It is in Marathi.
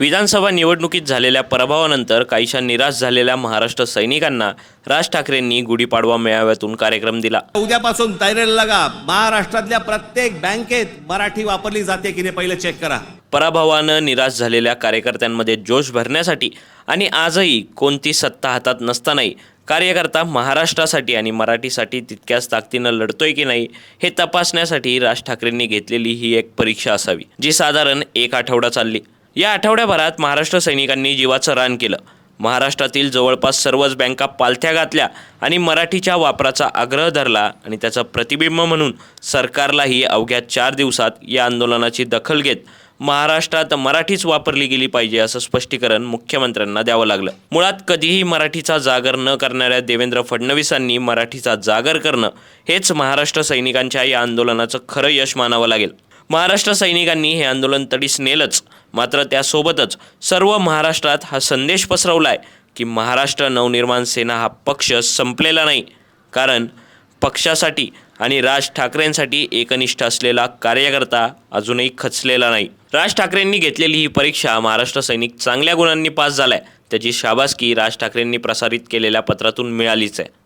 विधानसभा निवडणुकीत झालेल्या पराभवानंतर काहीशा निराश झालेल्या महाराष्ट्र सैनिकांना राज ठाकरेंनी गुढीपाडवा मेळाव्यातून कार्यक्रम दिला। उद्यापासून तयारीला लागा। महाराष्ट्रातल्या प्रत्येक बँकेत मराठी वापरली जाते की नाही पहिले चेक करा। पराभवानं निराश झालेल्या कार्यकर्त्यांमध्ये जोश भरण्यासाठी आणि आजही कोणती सत्ता हातात नसतानाही कार्यकर्ता महाराष्ट्रासाठी आणि मराठीसाठी तितक्याच ताकदीनं लढतोय की नाही हे तपासण्यासाठी राज ठाकरेंनी घेतलेली ही एक परीक्षा असावी, जी साधारण एक आठवडा चालली। या आठवड्याभरात महाराष्ट्र सैनिकांनी जीवाचं रान केलं। महाराष्ट्रातील जवळपास सर्वच बँका पालथ्या घातल्या आणि मराठीच्या वापराचा आग्रह धरला आणि त्याचं प्रतिबिंब म्हणून सरकारलाही अवघ्या 4 दिवसात या आंदोलनाची दखल घेत महाराष्ट्रात मराठीच वापरली गेली पाहिजे असं स्पष्टीकरण मुख्यमंत्र्यांना द्यावं लागलं। मुळात कधीही मराठीचा जागर न करणाऱ्या देवेंद्र फडणवीसांनी मराठीचा जागर करणं हेच महाराष्ट्र सैनिकांच्या या आंदोलनाचं खरं यश मानावं लागेल। महाराष्ट्र सैनिकांनी हे आंदोलन तडीस नेलंच, मात्र त्यासोबतच सर्व महाराष्ट्रात हा संदेश पसरवलाय की महाराष्ट्र नवनिर्माण सेना हा पक्ष संपलेला नाही, कारण पक्षासाठी आणि राज ठाकरेंसाठी एकनिष्ठ असलेला कार्यकर्ता अजूनही खचलेला नाही। राज ठाकरेंनी घेतलेली ही परीक्षा महाराष्ट्र सैनिक चांगल्या गुणांनी पास झालाय, त्याची शाबासकी राज ठाकरेंनी प्रसारित केलेल्या पत्रातून मिळालीच आहे।